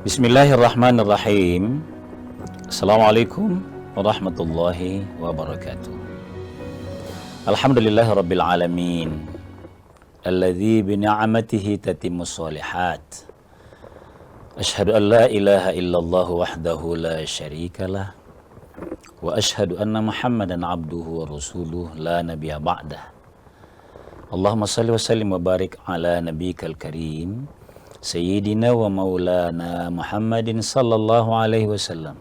Bismillahirrahmanirrahim. Assalamualaikum warahmatullahi wabarakatuh. Alhamdulillahirabbil alamin. Alladzi bi ni'matihi tatimmus shalihat. Asyhadu an la ilaha illallah wahdahu la syarikalah wa asyhadu anna Muhammadan abduhu wa rasuluh la nabiyya ba'dah. Allahumma shalli wa sallim wa barik ala nabiyyikal karim Sayyidina wa maulana Muhammadin sallallahu alaihi wasallam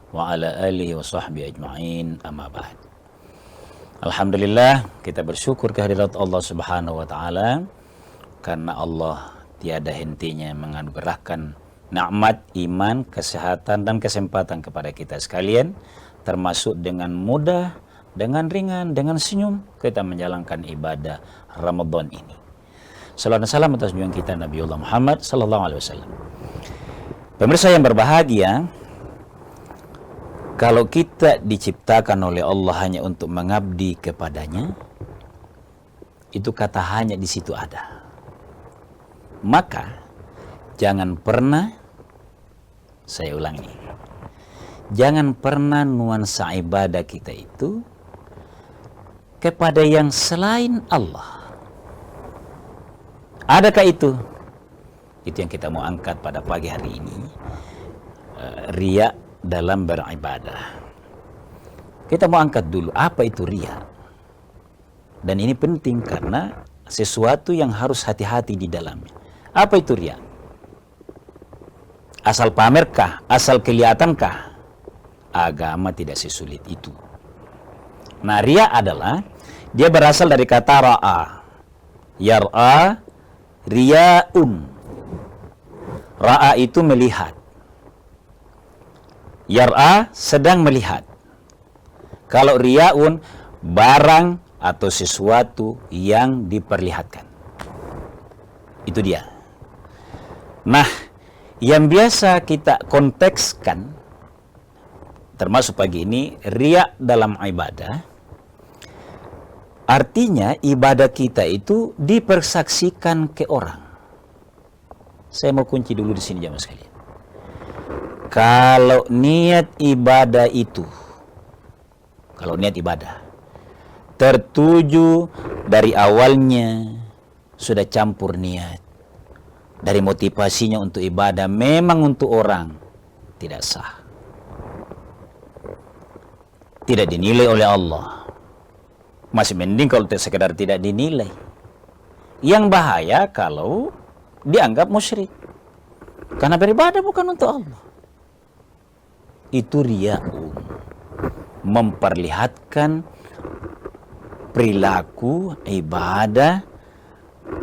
wa ala alihi wa sahbihi ajma'in, amma ba'd. Alhamdulillah, kita bersyukur kehadirat Allah subhanahu wa ta'ala karena Allah tiada hentinya menganugerahkan nikmat iman, kesehatan dan kesempatan kepada kita sekalian, termasuk dengan mudah, dengan ringan, dengan senyum kita menjalankan ibadah Ramadan ini. Salawat dan salam atas junjungan kita Nabiullah Muhammad sallallahu alaihi wasallam. Pemirsa yang berbahagia, kalau kita diciptakan oleh Allah hanya untuk mengabdi kepadanya, itu kata hanya di situ ada. Maka jangan pernah, saya ulangi, jangan pernah nuansa ibadah kita itu kepada yang selain Allah. Adakah itu? Itu yang kita mau angkat pada pagi hari ini. Riya dalam beribadah. Kita mau angkat dulu, apa itu riya? Dan ini penting karena sesuatu yang harus hati-hati di dalamnya. Apa itu riya? Asal pamerkah? Asal kelihatankah? Agama tidak sesulit itu. Nah, riya adalah, dia berasal dari kata ra'a. Yar'a, riya'un. Ra'a itu melihat. Yar'a sedang melihat. Kalau riya'un, barang atau sesuatu yang diperlihatkan. Itu dia. Nah, yang biasa kita kontekskan, termasuk pagi ini, riya dalam ibadah, artinya ibadah kita itu dipersaksikan ke orang. Saya mau kunci dulu di sini jamaah sekalian. Kalau niat ibadah itu, kalau niat ibadah tertuju dari awalnya sudah campur niat, dari motivasinya untuk ibadah memang untuk orang, tidak sah. Tidak dinilai oleh Allah. Masih mending kalau sekedar tidak dinilai. Yang bahaya kalau dianggap musyrik. Karena beribadah bukan untuk Allah. Itu riya'un. Memperlihatkan perilaku, ibadah,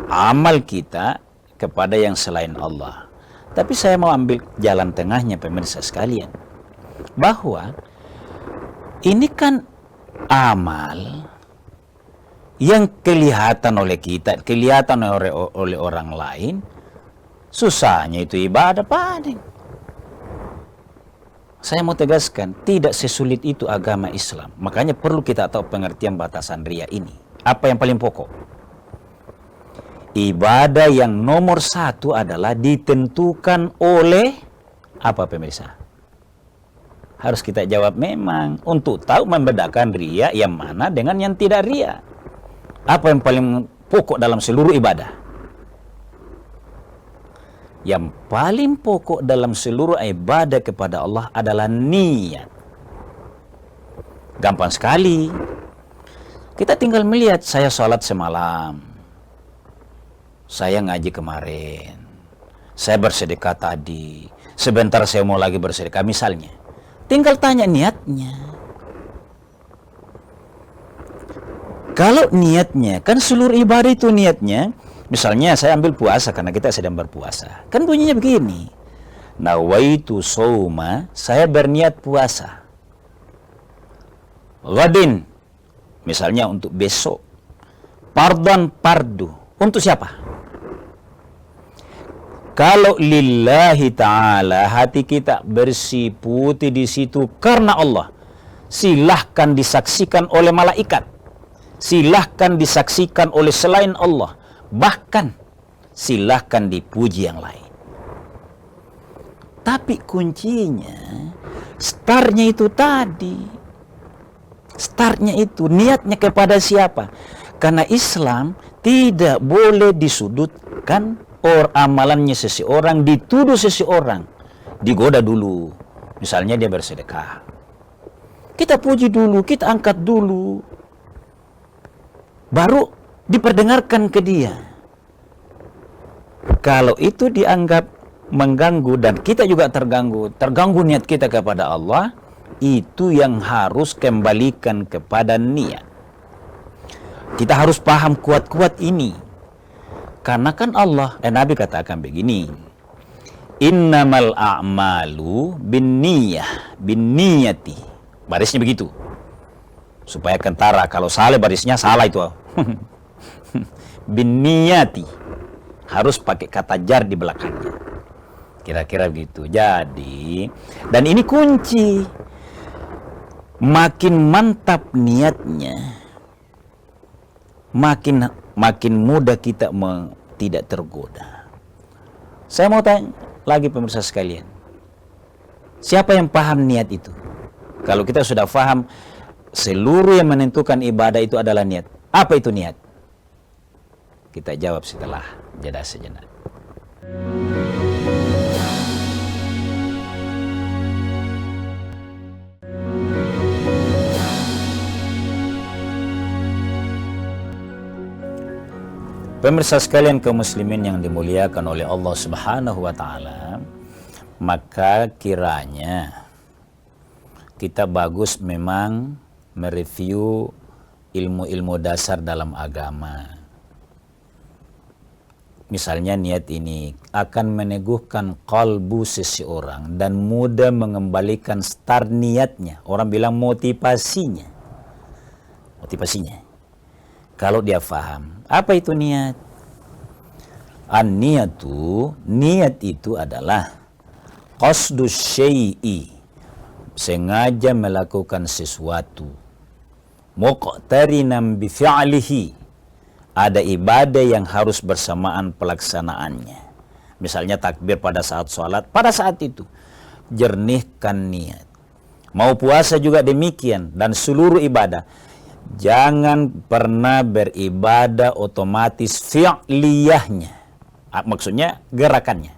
amal kita kepada yang selain Allah. Tapi saya mau ambil jalan tengahnya pemirsa sekalian. Bahwa ini kan amal yang kelihatan oleh kita, kelihatan oleh orang lain, susahnya itu ibadah paling. Saya mau tegaskan, tidak sesulit itu agama Islam. Makanya perlu kita tahu pengertian batasan riya ini. Apa yang paling pokok? Ibadah yang nomor satu adalah ditentukan oleh apa pemirsa? Harus kita jawab memang untuk tahu membedakan riya yang mana dengan yang tidak riya. Apa yang paling pokok dalam seluruh ibadah? Yang paling pokok dalam seluruh ibadah kepada Allah adalah niat. Gampang sekali. Kita tinggal melihat, saya sholat semalam, saya ngaji kemarin, saya bersedekah tadi, sebentar saya mau lagi bersedekah misalnya. Tinggal tanya niatnya. Kalau niatnya, kan seluruh ibadah itu niatnya, misalnya saya ambil puasa karena kita sedang berpuasa. Kan bunyinya begini. Nawaitu shauma, saya berniat puasa. Ghadin, misalnya untuk besok. Pardan pardu, untuk siapa? Kalau lillahi ta'ala, hati kita bersih putih di situ karena Allah, silahkan disaksikan oleh malaikat. Silahkan disaksikan oleh selain Allah. Bahkan silahkan dipuji yang lain. Tapi kuncinya, startnya itu tadi. Startnya itu, niatnya kepada siapa? Karena Islam tidak boleh disudutkan amalannya seseorang, dituduh seseorang, digoda dulu. Misalnya dia bersedekah, kita puji dulu, kita angkat dulu, baru diperdengarkan ke dia. Kalau itu dianggap mengganggu dan kita juga terganggu niat kita kepada Allah, itu yang harus kembalikan kepada niat. Kita harus paham kuat-kuat ini. Karena kan Nabi katakan begini, innamal a'malu binniyati. Barisnya begitu. Supaya kentara, kalau salah barisnya salah itu. Binniyati. Harus pakai kata jar di belakangnya. Kira-kira begitu. Jadi, dan ini kunci. Makin mantap niatnya, makin mudah kita tidak tergoda. Saya mau tanya lagi pemirsa sekalian, siapa yang paham niat itu? Kalau kita sudah paham, seluruh yang menentukan ibadah itu adalah niat. Apa itu niat? Kita jawab setelah jeda sejenak. Pemirsa sekalian kaum muslimin yang dimuliakan oleh Allah Subhanahu wa taala, maka kiranya kita bagus memang mereview ilmu-ilmu dasar dalam agama. Misalnya niat ini akan meneguhkan kalbu seseorang dan mudah mengembalikan start niatnya. Orang bilang motivasinya. Kalau dia faham, apa itu niat? Niat itu adalah qasdus syai'i, sengaja melakukan sesuatu, muqtarinan bi fi'lihi, ada ibadah yang harus bersamaan pelaksanaannya. Misalnya takbir pada saat sholat, pada saat itu jernihkan niat. Mau puasa juga demikian, dan seluruh ibadah. Jangan pernah beribadah otomatis fi'liyahnya. Maksudnya gerakannya.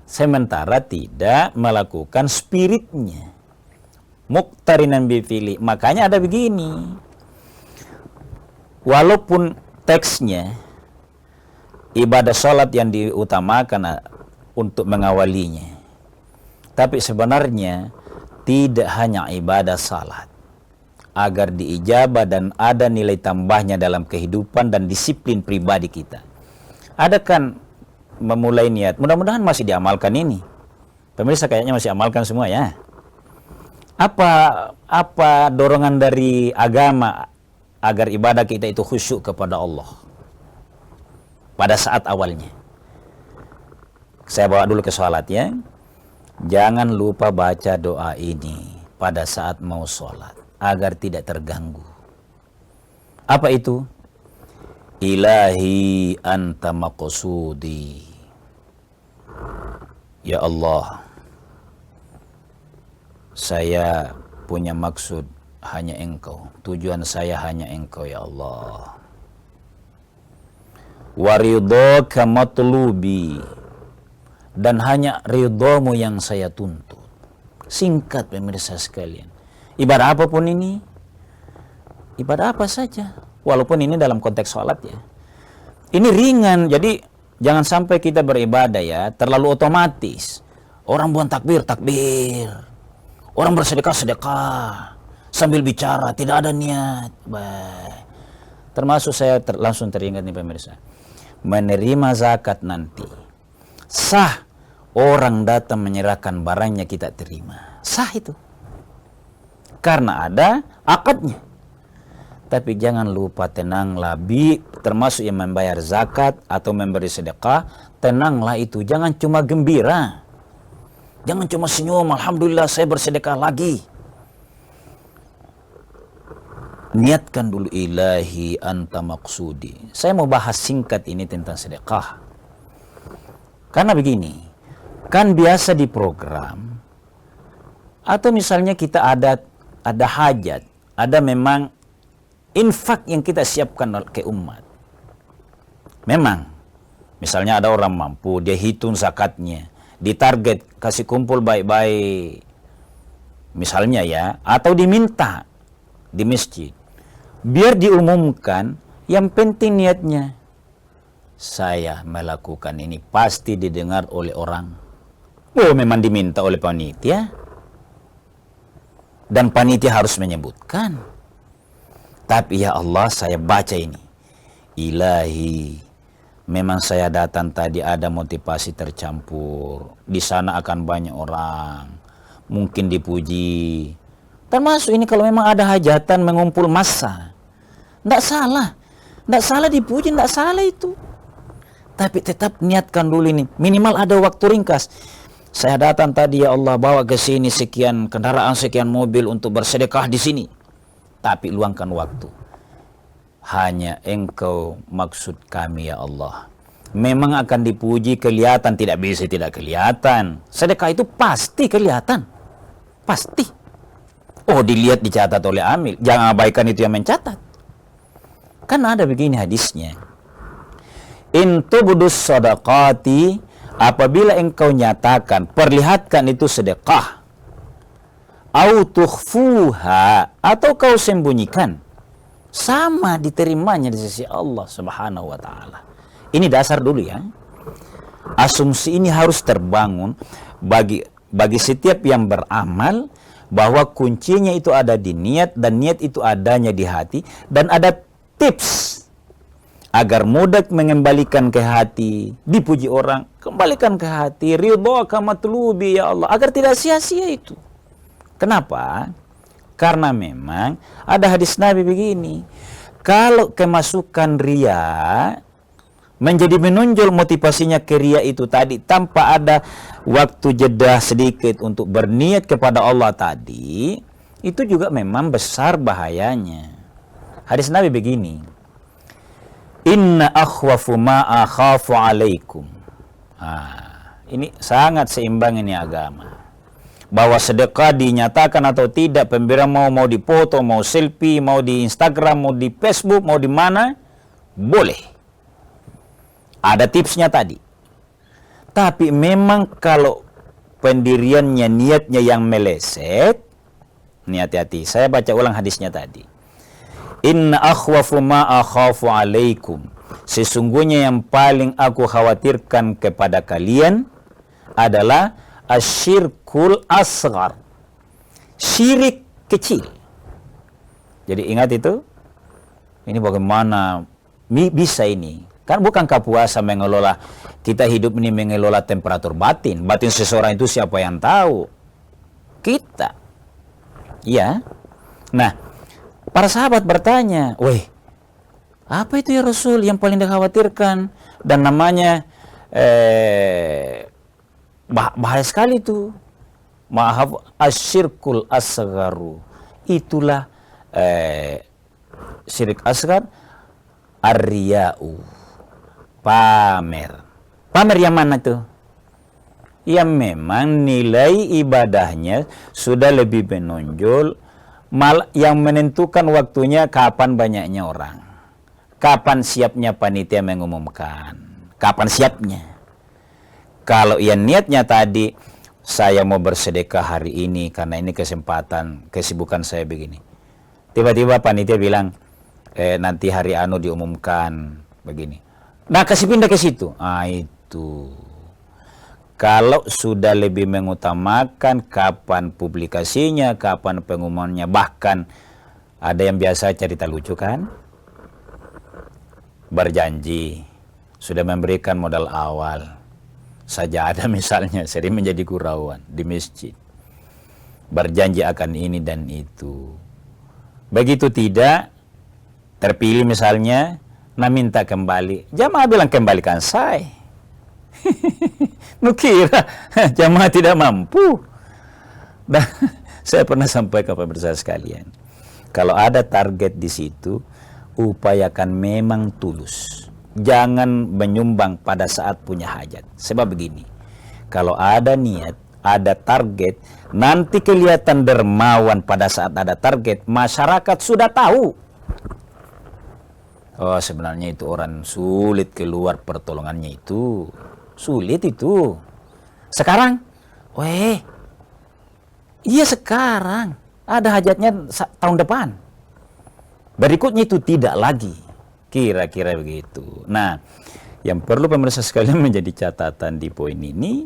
Sementara tidak melakukan spiritnya. Muqtarinan bifili. Makanya ada begini. Walaupun teksnya ibadah sholat yang diutamakan untuk mengawalinya. Tapi sebenarnya tidak hanya ibadah salat. Agar diijabah dan ada nilai tambahnya dalam kehidupan dan disiplin pribadi kita. Ada kan memulai niat, mudah-mudahan masih diamalkan ini. Pemirsa kayaknya masih amalkan semua ya. Apa dorongan dari agama agar ibadah kita itu khusyuk kepada Allah pada saat awalnya? Saya bawa dulu ke sholat ya. Jangan lupa baca doa ini pada saat mau sholat agar tidak terganggu. Apa itu? Ilahi anta maqsudi. Ya Allah, saya punya maksud hanya Engkau. Tujuan saya hanya Engkau ya Allah. Wa ridhaka matlubi. Dan hanya ridhamu yang saya tuntut. Singkat pemirsa sekalian. Ibadah apapun ini, ibadah apa saja, walaupun ini dalam konteks sholat ya. Ini ringan, jadi jangan sampai kita beribadah ya, terlalu otomatis. Orang buang takbir, orang bersedekah, sambil bicara, tidak ada niat. Termasuk saya langsung teringat nih pemirsa, menerima zakat nanti, sah orang datang menyerahkan barangnya kita terima, sah itu. Karena ada akadnya. Tapi jangan lupa tenanglah, termasuk yang membayar zakat atau memberi sedekah, tenanglah itu. Jangan cuma gembira. Jangan cuma senyum, alhamdulillah saya bersedekah lagi. Niatkan dulu, ilahi anta maqsudi. Saya mau bahas singkat ini tentang sedekah. Karena begini, Kan biasa di program, atau misalnya kita ada hajat, ada memang infak yang kita siapkan ke umat. Memang, misalnya ada orang mampu, dia hitung zakatnya, ditarget, kasih kumpul baik-baik, misalnya ya, atau diminta di masjid. Biar diumumkan, yang penting niatnya. Saya melakukan ini pasti didengar oleh orang. Oh, memang diminta oleh panitia. Dan panitia harus menyebutkan. Tapi ya Allah, saya baca ini. Ilahi, memang saya datang tadi ada motivasi tercampur. Di sana akan banyak orang. Mungkin dipuji. Termasuk ini kalau memang ada hajatan mengumpul massa. Tidak salah. Tidak salah dipuji, tidak salah itu. Tapi tetap niatkan dulu ini. Minimal ada waktu ringkas. Saya datang tadi ya Allah, bawa ke sini sekian kendaraan, sekian mobil untuk bersedekah di sini. Tapi luangkan waktu. Hanya Engkau maksud kami ya Allah. Memang akan dipuji, kelihatan, tidak bisa tidak kelihatan. Sedekah itu pasti kelihatan. Pasti. Oh, dilihat, dicatat oleh amil. Jangan abaikan itu yang mencatat. Kan ada begini hadisnya. In tubdus sadaqati, apabila engkau nyatakan, perlihatkan itu sedekah, au tukhfuha, atau kau sembunyikan, sama diterimanya di sisi Allah Subhanahu wa taala. Ini dasar dulu ya. Asumsi ini harus terbangun bagi setiap yang beramal, bahwa kuncinya itu ada di niat, dan niat itu adanya di hati, dan ada tips agar mudah mengembalikan ke hati, dipuji orang, kembalikan ke hati, ridha kama matlubi ya Allah, agar tidak sia-sia itu. Kenapa? Karena memang ada hadis Nabi begini, kalau kemasukan ria menjadi menonjol motivasinya ke ria itu tadi, tanpa ada waktu jeda sedikit untuk berniat kepada Allah tadi, itu juga memang besar bahayanya. Hadis Nabi begini, inna akhwafu ma akhafu alaikum. Ini sangat seimbang ini agama. Bahwa sedekah dinyatakan atau tidak, pemberian mau dipoto, mau selfie, mau di Instagram, mau di Facebook, mau di mana, boleh. Ada tipsnya tadi. Tapi memang kalau pendiriannya, niatnya yang meleset, ini hati-hati. Saya baca ulang hadisnya tadi. Inna akhwafu ma akhafu alaikum. Sesungguhnya yang paling aku khawatirkan kepada kalian adalah asyirkul asghar. Syirik kecil. Jadi ingat itu. Ini bagaimana bisa ini? Kan bukankah puasa mengelola, kita hidup ini mengelola temperatur batin. Batin seseorang itu siapa yang tahu? Kita. Ya. Nah, para sahabat bertanya, weh, apa itu ya Rasul yang paling dikhawatirkan? Dan namanya bahaya sekali itu. Maaf, asyirkul asgharu. Itulah syirik asghar, ar-riya'u. Pamer. Pamer yang mana tuh? Yang memang nilai ibadahnya sudah lebih menonjol, yang menentukan waktunya kapan banyaknya orang. Kapan siapnya panitia mengumumkan. Kapan siapnya. Kalau yang niatnya tadi, saya mau bersedekah hari ini karena ini kesempatan, kesibukan saya begini. Tiba-tiba panitia bilang, nanti hari anu diumumkan begini. Nah, kasih pindah ke situ. Itu. Kalau sudah lebih mengutamakan kapan publikasinya, kapan pengumumannya, bahkan ada yang biasa cerita lucu kan? Berjanji, sudah memberikan modal awal. Saja ada misalnya, sering menjadi gurauan di masjid. Berjanji akan ini dan itu. Begitu tidak, terpilih misalnya, nah minta kembali. Jamaah bilang kembalikan saya. Nukira jamaah tidak mampu. Dan saya pernah sampaikan kepada pemirsa sekalian, kalau ada target di situ, upayakan memang tulus. Jangan menyumbang pada saat punya hajat. Sebab begini, Kalau ada niat, ada target, nanti kelihatan dermawan pada saat ada target, masyarakat sudah tahu. Oh, sebenarnya itu orang sulit keluar pertolongannya itu. Sulit itu. Sekarang, iya sekarang. Ada hajatnya tahun depan. Berikutnya itu tidak lagi. Kira-kira begitu. Nah, yang perlu pemirsa sekalian menjadi catatan di poin ini,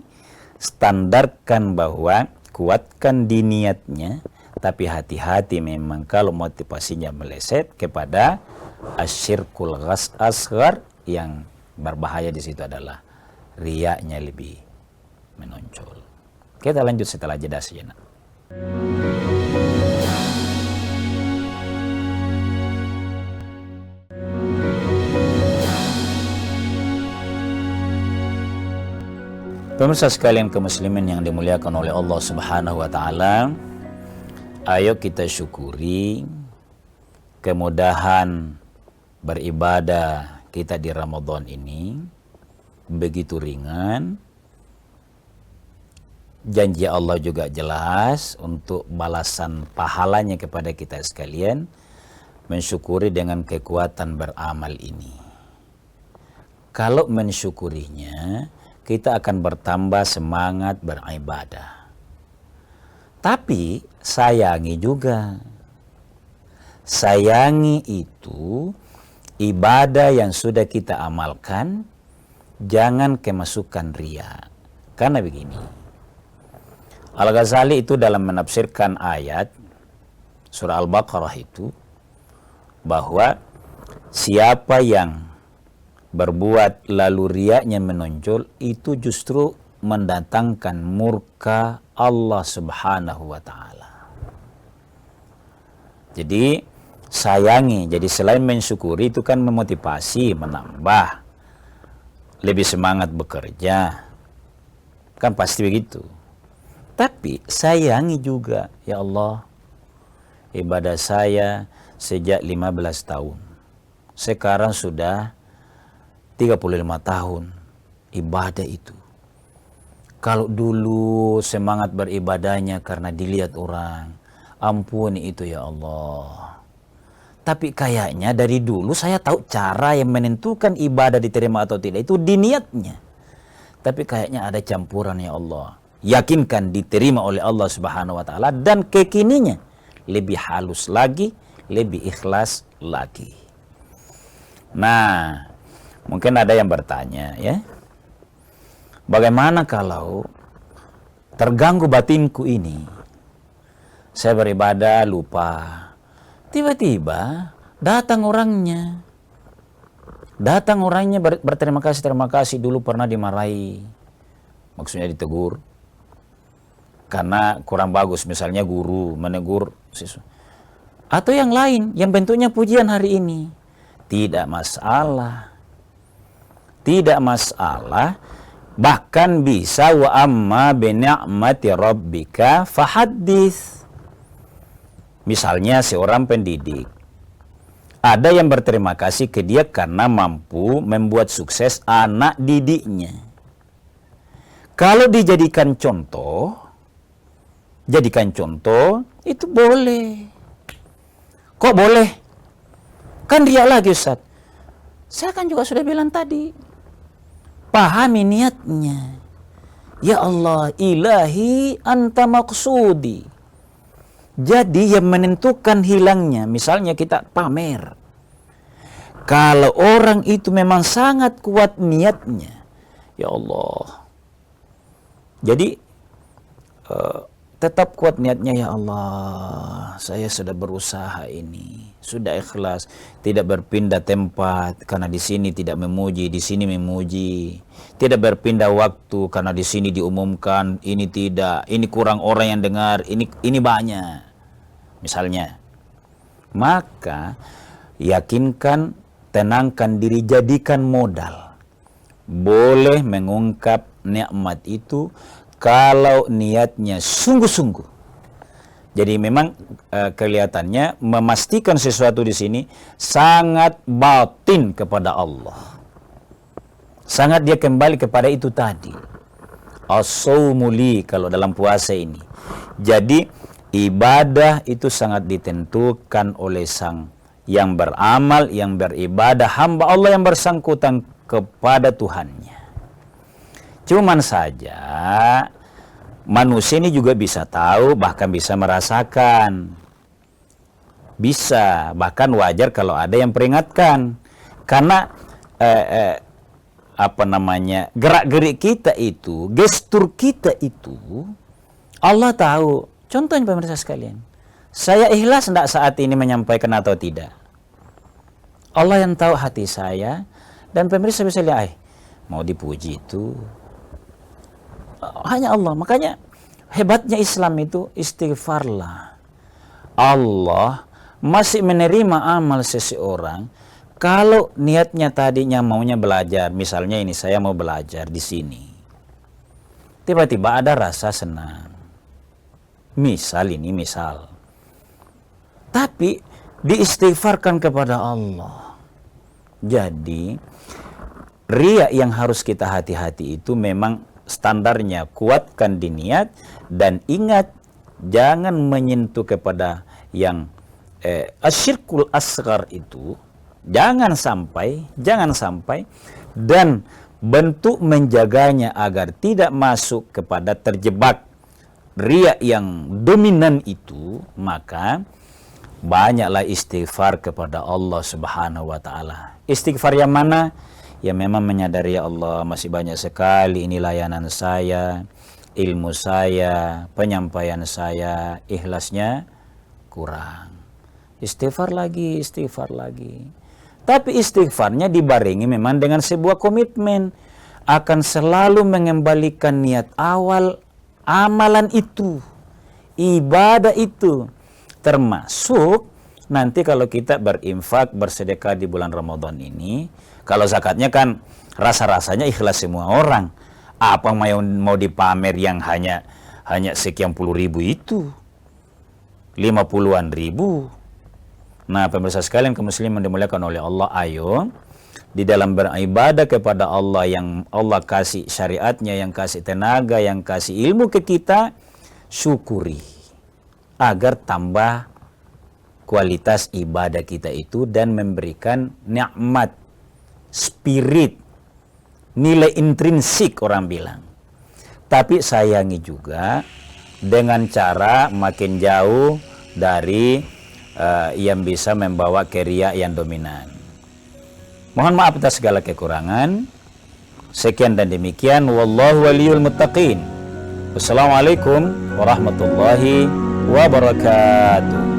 standarkan bahwa kuatkan di niatnya, tapi hati-hati memang kalau motivasinya meleset kepada asyirkul asghar, yang berbahaya di situ adalah riyaknya lebih menonjol. Kita lanjut setelah jeda sejenak. Pemirsa sekalian kaum muslimin yang dimuliakan oleh Allah Subhanahu wa taala, ayo kita syukuri kemudahan beribadah kita di Ramadan ini begitu ringan. Janji Allah juga jelas untuk balasan pahalanya kepada kita sekalian, mensyukuri dengan kekuatan beramal ini. Kalau mensyukurinya, kita akan bertambah semangat beribadah. Tapi sayangi juga. Sayangi itu ibadah yang sudah kita amalkan, jangan kemasukan riya. Karena begini, Al-Ghazali itu dalam menafsirkan ayat surah Al-Baqarah itu, bahwa siapa yang berbuat lalu riyanya menonjol, itu justru mendatangkan murka Allah Subhanahu wa taala. Jadi sayangi, jadi selain mensyukuri itu kan memotivasi, menambah, lebih semangat bekerja, kan pasti begitu. Tapi sayangi juga, ya Allah, ibadah saya sejak 15 tahun, sekarang sudah 35 tahun ibadah itu. Kalau dulu semangat beribadahnya karena dilihat orang, ampuni itu ya Allah. Tapi kayaknya dari dulu saya tahu cara yang menentukan ibadah diterima atau tidak itu di niatnya. Tapi kayaknya ada campuran ya Allah. Yakinkan diterima oleh Allah Subhanahu wa taala, dan kekininya lebih halus lagi, lebih ikhlas lagi. Nah, mungkin ada yang bertanya, ya, bagaimana kalau terganggu batinku ini? Saya beribadah lupa, tiba-tiba datang orangnya. Datang orangnya berterima kasih, terima kasih, dulu pernah dimarahi, maksudnya ditegur karena kurang bagus, misalnya guru menegur siswa. Atau yang lain, yang bentuknya pujian hari ini. Tidak masalah. Tidak masalah, bahkan bisa wa amma bi ni'mati rabbika fahaddits. Misalnya seorang pendidik, ada yang berterima kasih ke dia karena mampu membuat sukses anak didiknya. Kalau dijadikan contoh, itu boleh. Kok boleh? Kan dia lagi, Ustaz. Saya kan juga sudah bilang tadi, pahami niatnya. Ya Allah, ilahi anta maksudi. Jadi yang menentukan hilangnya, misalnya kita pamer. Kalau orang itu memang sangat kuat niatnya, ya Allah. Jadi tetap kuat niatnya, ya Allah, saya sudah berusaha ini, sudah ikhlas, tidak berpindah tempat karena di sini tidak memuji, di sini memuji, tidak berpindah waktu karena di sini diumumkan, ini tidak, ini kurang orang yang dengar, ini banyak, misalnya. Maka yakinkan, tenangkan diri, jadikan modal. Boleh mengungkap nikmat itu kalau niatnya sungguh-sungguh. Jadi memang kelihatannya memastikan sesuatu di sini sangat batin kepada Allah. Sangat dia kembali kepada itu tadi. As-saumu li kalau dalam puasa ini. Jadi ibadah itu sangat ditentukan oleh sang yang beramal, yang beribadah, hamba Allah yang bersangkutan kepada Tuhannya. Cuman saja manusia ini juga bisa tahu, bahkan bisa merasakan. Bisa, bahkan wajar kalau ada yang peringatkan. Karena gerak-gerik kita itu, gestur kita itu, Allah tahu. Contohnya pemirsa sekalian, saya ikhlas tidak saat ini menyampaikan atau tidak? Allah yang tahu hati saya, dan pemirsa bisa lihat, mau dipuji itu hanya Allah. Makanya hebatnya Islam itu istighfarlah. Allah masih menerima amal seseorang kalau niatnya tadinya maunya belajar. Misalnya ini saya mau belajar di sini. Tiba-tiba ada rasa senang. Misal. Tapi diistighfarkan kepada Allah. Jadi riya yang harus kita hati-hati itu memang standarnya kuatkan di niat, dan ingat jangan menyentuh kepada yang asyirkul asghar itu, jangan sampai, dan bentuk menjaganya agar tidak masuk kepada terjebak riya yang dominan itu, maka banyaklah istighfar kepada Allah Subhanahu wa taala. Istighfar yang mana? Ya memang menyadari, ya Allah, masih banyak sekali ini layanan saya, ilmu saya, penyampaian saya, ikhlasnya kurang. Istighfar lagi. Tapi istighfarnya dibarengi memang dengan sebuah komitmen akan selalu mengembalikan niat awal amalan itu, ibadah itu. Termasuk nanti kalau kita berinfak, bersedekah di bulan Ramadan ini, kalau zakatnya kan rasa-rasanya ikhlas semua orang. Apa mau dipamer yang hanya sekian puluh ribu itu, 50-an ribu. Nah, pemirsa sekalian kaum muslimin dimuliakan oleh Allah, ayo di dalam beribadah kepada Allah yang Allah kasih syariatnya, yang kasih tenaga, yang kasih ilmu ke kita, syukuri agar tambah kualitas ibadah kita itu dan memberikan nikmat spirit, nilai intrinsik orang bilang. Tapi sayangi juga dengan cara makin jauh dari yang bisa membawa ke riya yang dominan. Mohon maaf atas segala kekurangan. Sekian dan demikian. Wallahu waliyul muttaqin. Wassalamualaikum warahmatullahi wabarakatuh.